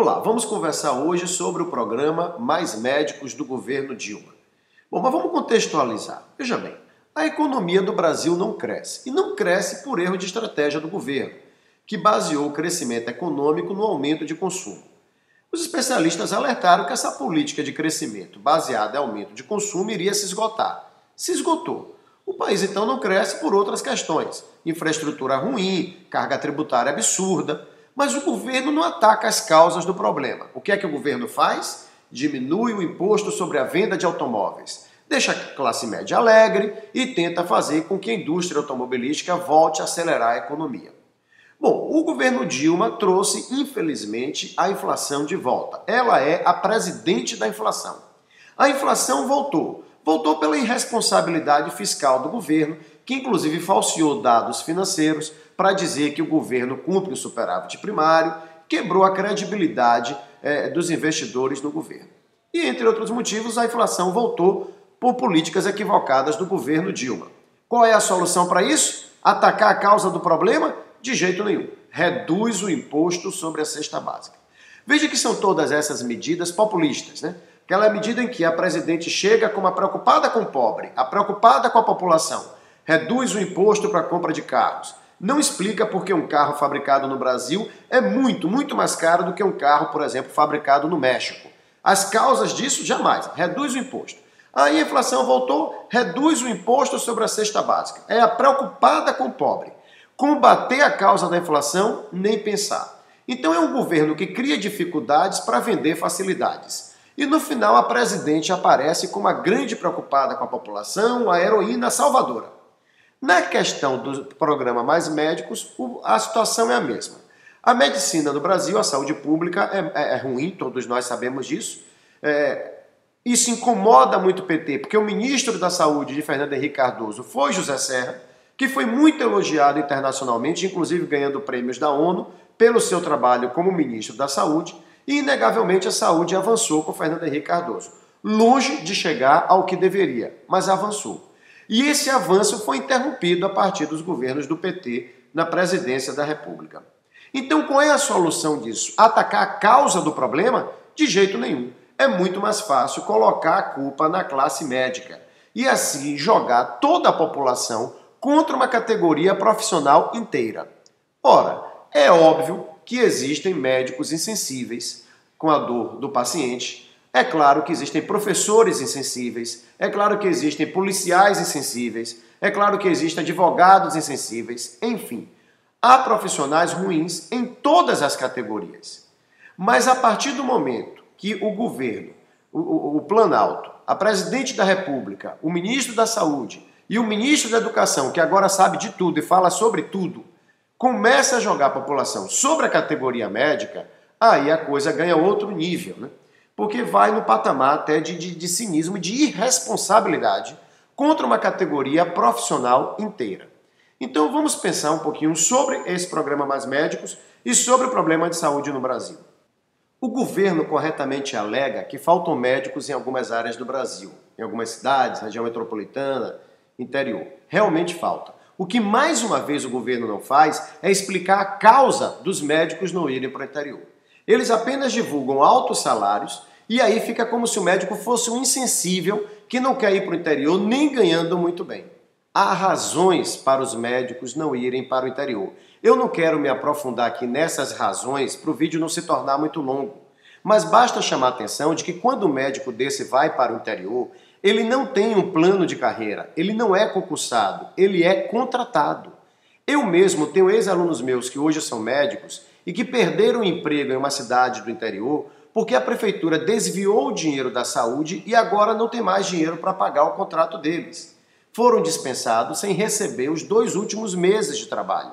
Olá, vamos conversar hoje sobre o programa Mais Médicos do governo Dilma. Bom, mas vamos contextualizar. Veja bem, a economia do Brasil não cresce. E não cresce por erro de estratégia do governo, que baseou o crescimento econômico no aumento de consumo. Os especialistas alertaram que essa política de crescimento baseada em aumento de consumo iria se esgotar. Se esgotou. O país então não cresce por outras questões. Infraestrutura ruim, carga tributária absurda. Mas o governo não ataca as causas do problema. O que é que o governo faz? Diminui o imposto sobre a venda de automóveis, deixa a classe média alegre e tenta fazer com que a indústria automobilística volte a acelerar a economia. Bom, o governo Dilma trouxe, infelizmente, a inflação de volta. Ela é a presidente da inflação. A inflação voltou. Voltou pela irresponsabilidade fiscal do governo, que inclusive falseou dados financeiros para dizer que o governo cumpre o superávit primário, quebrou a credibilidade dos investidores no governo. E, entre outros motivos, a inflação voltou por políticas equivocadas do governo Dilma. Qual é a solução para isso? Atacar a causa do problema? De jeito nenhum. Reduz o imposto sobre a cesta básica. Veja que são todas essas medidas populistas, né? Aquela medida em que a presidente chega como a preocupada com o pobre, a preocupada com a população, reduz o imposto para a compra de carros. Não explica por que um carro fabricado no Brasil é muito mais caro do que um carro, por exemplo, fabricado no México. As causas disso, jamais. Reduz o imposto. Aí a inflação voltou, reduz o imposto sobre a cesta básica. É a preocupada com o pobre. Combater a causa da inflação, nem pensar. Então é um governo que cria dificuldades para vender facilidades. E no final a presidente aparece como a grande preocupada com a população, a heroína salvadora. Na questão do programa Mais Médicos, a situação é a mesma. A medicina no Brasil, a saúde pública é ruim, todos nós sabemos disso. Isso incomoda muito o PT, porque o ministro da Saúde de Fernando Henrique Cardoso foi José Serra, que foi muito elogiado internacionalmente, inclusive ganhando prêmios da ONU, pelo seu trabalho como ministro da Saúde, e inegavelmente a saúde avançou com Fernando Henrique Cardoso. Longe de chegar ao que deveria, mas avançou. E esse avanço foi interrompido a partir dos governos do PT na presidência da República. Então, qual é a solução disso? Atacar a causa do problema? De jeito nenhum. É muito mais fácil colocar a culpa na classe médica e assim jogar toda a população contra uma categoria profissional inteira. Ora, é óbvio que existem médicos insensíveis com a dor do paciente. É claro que existem professores insensíveis, é claro que existem policiais insensíveis, é claro que existem advogados insensíveis, enfim. Há profissionais ruins em todas as categorias. Mas a partir do momento que o governo, o Planalto, a presidente da República, o ministro da Saúde e o ministro da Educação, que agora sabe de tudo e fala sobre tudo, começa a jogar a população sobre a categoria médica, aí a coisa ganha outro nível, né? Porque vai no patamar até de cinismo, de irresponsabilidade contra uma categoria profissional inteira. Então vamos pensar um pouquinho sobre esse programa Mais Médicos e sobre o problema de saúde no Brasil. O governo corretamente alega que faltam médicos em algumas áreas do Brasil, em algumas cidades, região metropolitana, interior. Realmente falta. O que mais uma vez o governo não faz é explicar a causa dos médicos não irem para o interior. Eles apenas divulgam altos salários e aí fica como se o médico fosse um insensível que não quer ir para o interior nem ganhando muito bem. Há razões para os médicos não irem para o interior. Eu não quero me aprofundar aqui nessas razões para o vídeo não se tornar muito longo, mas basta chamar a atenção de que quando o médico desse vai para o interior, ele não tem um plano de carreira, ele não é concursado, ele é contratado. Eu mesmo tenho ex-alunos meus que hoje são médicos e que perderam o emprego em uma cidade do interior porque a prefeitura desviou o dinheiro da saúde e agora não tem mais dinheiro para pagar o contrato deles. Foram dispensados sem receber os 2 últimos meses de trabalho.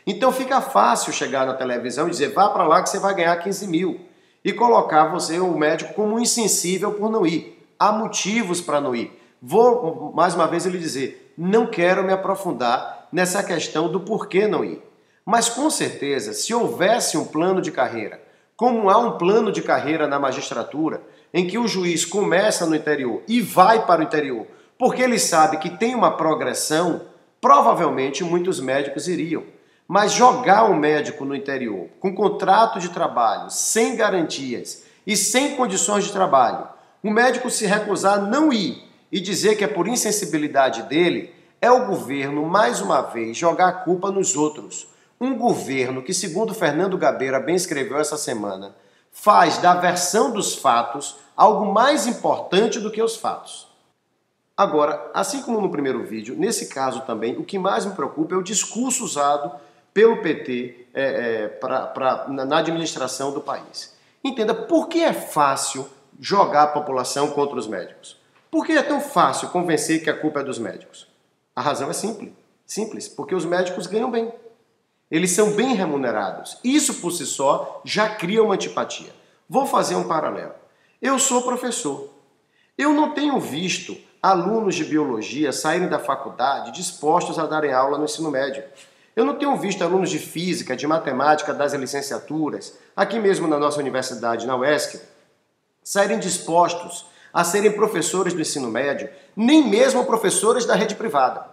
Então fica fácil chegar na televisão e dizer, vá para lá que você vai ganhar 15 mil e colocar você, o médico, como um insensível por não ir. Há motivos para não ir. Vou, mais uma vez, lhe dizer, não quero me aprofundar nessa questão do porquê não ir. Mas, com certeza, se houvesse um plano de carreira, como há um plano de carreira na magistratura, em que o juiz começa no interior e vai para o interior, porque ele sabe que tem uma progressão, provavelmente muitos médicos iriam. Mas jogar um médico no interior, com contrato de trabalho, sem garantias e sem condições de trabalho, o médico se recusar a não ir e dizer que é por insensibilidade dele, é o governo, mais uma vez, jogar a culpa nos outros. Um governo que, segundo Fernando Gabeira bem escreveu essa semana, faz da versão dos fatos algo mais importante do que os fatos. Agora, assim como no primeiro vídeo, nesse caso também, o que mais me preocupa é o discurso usado pelo PT na administração do país. Entenda, por que é fácil jogar a população contra os médicos? Por que é tão fácil convencer que a culpa é dos médicos? A razão é simples, porque os médicos ganham bem. Eles são bem remunerados. Isso por si só já cria uma antipatia. Vou fazer um paralelo. Eu sou professor. Eu não tenho visto alunos de biologia saírem da faculdade dispostos a darem aula no ensino médio. Eu não tenho visto alunos de física, de matemática das licenciaturas, aqui mesmo na nossa universidade, na UESC, saírem dispostos a serem professores do ensino médio, nem mesmo professores da rede privada.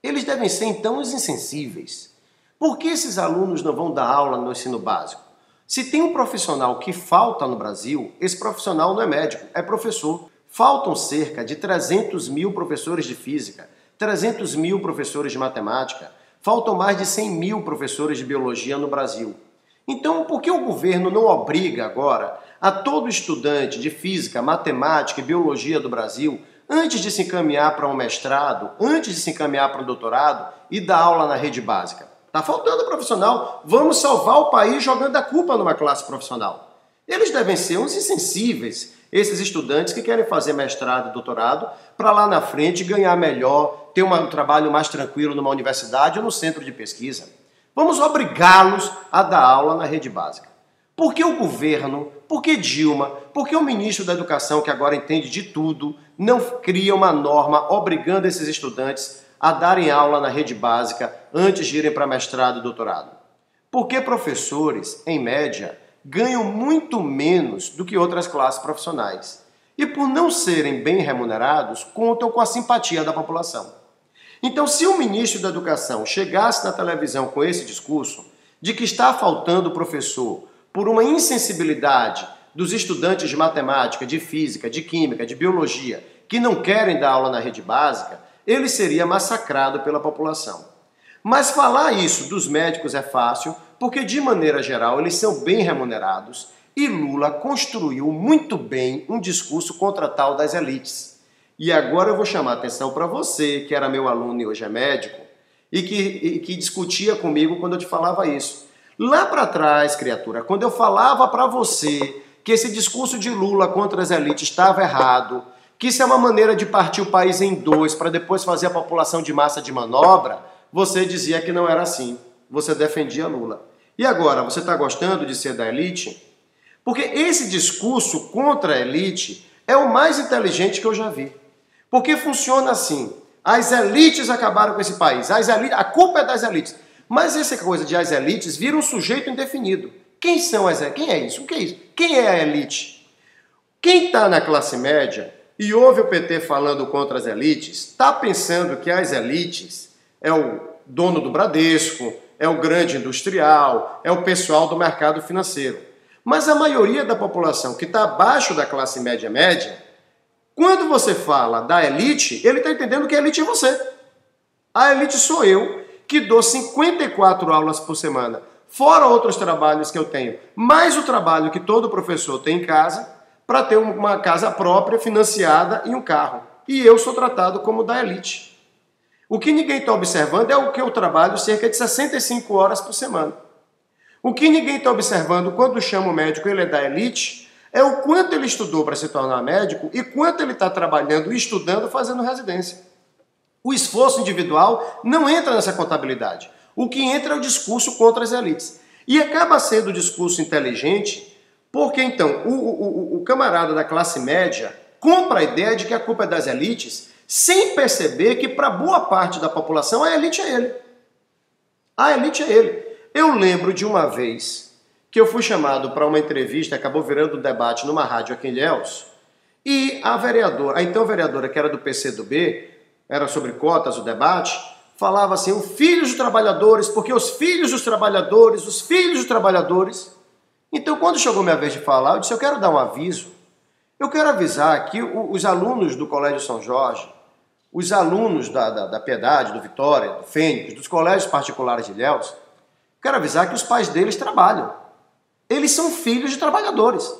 Eles devem ser, então, os insensíveis. Por que esses alunos não vão dar aula no ensino básico? Se tem um profissional que falta no Brasil, esse profissional não é médico, é professor. Faltam cerca de 300 mil professores de física, 300 mil professores de matemática, faltam mais de 100 mil professores de biologia no Brasil. Então, por que o governo não obriga agora a todo estudante de física, matemática e biologia do Brasil, antes de se encaminhar para um mestrado, antes de se encaminhar para um doutorado, e dar aula na rede básica? Está faltando profissional. Vamos salvar o país jogando a culpa numa classe profissional. Eles devem ser uns insensíveis, esses estudantes que querem fazer mestrado e doutorado para lá na frente ganhar melhor, ter um trabalho mais tranquilo numa universidade ou no centro de pesquisa. Vamos obrigá-los a dar aula na rede básica. Por que o governo, por que Dilma, por que o ministro da Educação, que agora entende de tudo, não cria uma norma obrigando esses estudantes a darem aula na rede básica antes de irem para mestrado e doutorado? Porque professores, em média, ganham muito menos do que outras classes profissionais. E por não serem bem remunerados, contam com a simpatia da população. Então, se o ministro da Educação chegasse na televisão com esse discurso de que está faltando professor por uma insensibilidade dos estudantes de matemática, de física, de química, de biologia, que não querem dar aula na rede básica, ele seria massacrado pela população. Mas falar isso dos médicos é fácil, porque de maneira geral eles são bem remunerados e Lula construiu muito bem um discurso contra a tal das elites. E agora eu vou chamar a atenção para você, que era meu aluno e hoje é médico, e que discutia comigo quando eu te falava isso. Lá para trás, criatura, quando eu falava para você que esse discurso de Lula contra as elites estava errado, que isso é uma maneira de partir o país em dois para depois fazer a população de massa de manobra, você dizia que não era assim. Você defendia Lula. E agora, você está gostando de ser da elite? Porque esse discurso contra a elite é o mais inteligente que eu já vi. Porque funciona assim. As elites acabaram com esse país. A culpa é das elites. Mas essa coisa de as elites vira um sujeito indefinido. Quem são as elites? Quem é isso? O que é isso? Quem é a elite? Quem está na classe média e ouve o PT falando contra as elites, está pensando que as elites é o dono do Bradesco, é o grande industrial, é o pessoal do mercado financeiro. Mas a maioria da população que está abaixo da classe média, quando você fala da elite, ele está entendendo que a elite é você. A elite sou eu, que dou 54 aulas por semana, fora outros trabalhos que eu tenho, mais o trabalho que todo professor tem em casa, para ter uma casa própria, financiada e um carro. E eu sou tratado como da elite. O que ninguém está observando é o que eu trabalho cerca de 65 horas por semana. O que ninguém está observando quando chama o médico ele é da elite é o quanto ele estudou para se tornar médico e quanto ele está trabalhando e estudando fazendo residência. O esforço individual não entra nessa contabilidade. O que entra é o discurso contra as elites. E acaba sendo o discurso inteligente porque, então, o camarada da classe média compra a ideia de que a culpa é das elites sem perceber que, para boa parte da população, a elite é ele. A elite é ele. Eu lembro de uma vez que eu fui chamado para uma entrevista, acabou virando um debate numa rádio aqui em Ilhéus, e a então vereadora, que era do PCdoB, era sobre cotas o debate, falava assim, os filhos dos trabalhadores, porque os filhos dos trabalhadores, os filhos dos trabalhadores. Então, quando chegou minha vez de falar, eu disse, eu quero dar um aviso. Eu quero avisar que os alunos do Colégio São Jorge, os alunos da Piedade, do Vitória, do Fênix, dos colégios particulares de Ilhéus, quero avisar que os pais deles trabalham. Eles são filhos de trabalhadores.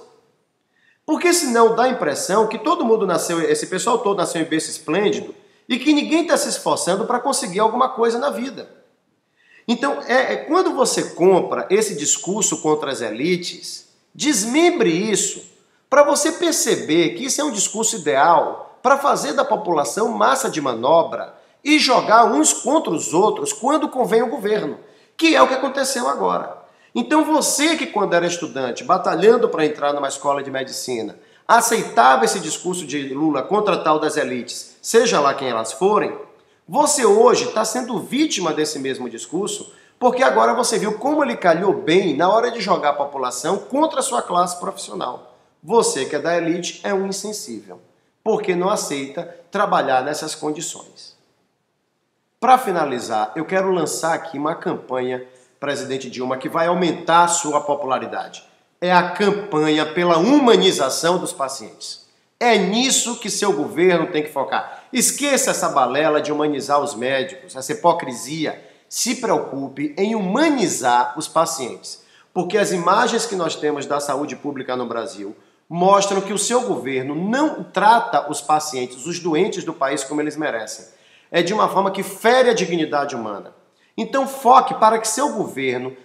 Porque senão dá a impressão que todo mundo nasceu, esse pessoal todo nasceu em berço esplêndido e que ninguém está se esforçando para conseguir alguma coisa na vida. Então, quando você compra esse discurso contra as elites, desmembre isso para você perceber que isso é um discurso ideal para fazer da população massa de manobra e jogar uns contra os outros quando convém o governo, que é o que aconteceu agora. Então você que quando era estudante, batalhando para entrar numa escola de medicina, aceitava esse discurso de Lula contra tal das elites, seja lá quem elas forem, você hoje está sendo vítima desse mesmo discurso, porque agora você viu como ele calhou bem na hora de jogar a população contra a sua classe profissional. Você que é da elite é um insensível, porque não aceita trabalhar nessas condições. Para finalizar, eu quero lançar aqui uma campanha, presidente Dilma, que vai aumentar a sua popularidade. É a campanha pela humanização dos pacientes. É nisso que seu governo tem que focar. Esqueça essa balela de humanizar os médicos, essa hipocrisia. Se preocupe em humanizar os pacientes. Porque as imagens que nós temos da saúde pública no Brasil mostram que o seu governo não trata os pacientes, os doentes do país como eles merecem. É de uma forma que fere a dignidade humana. Então foque para que seu governo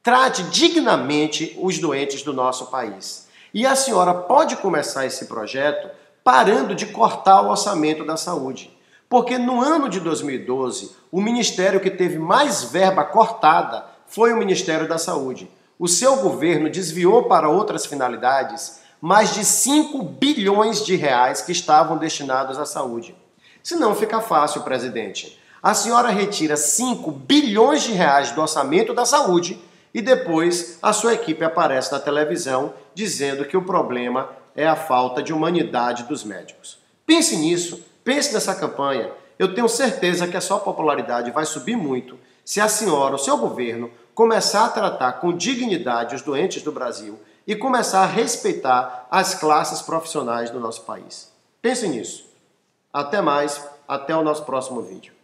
trate dignamente os doentes do nosso país. E a senhora pode começar esse projeto parando de cortar o orçamento da saúde. Porque no ano de 2012, o ministério que teve mais verba cortada foi o Ministério da Saúde. O seu governo desviou para outras finalidades mais de 5 bilhões de reais que estavam destinados à saúde. Se não fica fácil, presidente. A senhora retira 5 bilhões de reais do orçamento da saúde e depois a sua equipe aparece na televisão dizendo que o problema é a falta de humanidade dos médicos. Pense nisso, pense nessa campanha. Eu tenho certeza que a sua popularidade vai subir muito se a senhora, o seu governo, começar a tratar com dignidade os doentes do Brasil e começar a respeitar as classes profissionais do nosso país. Pense nisso. Até mais, até o nosso próximo vídeo.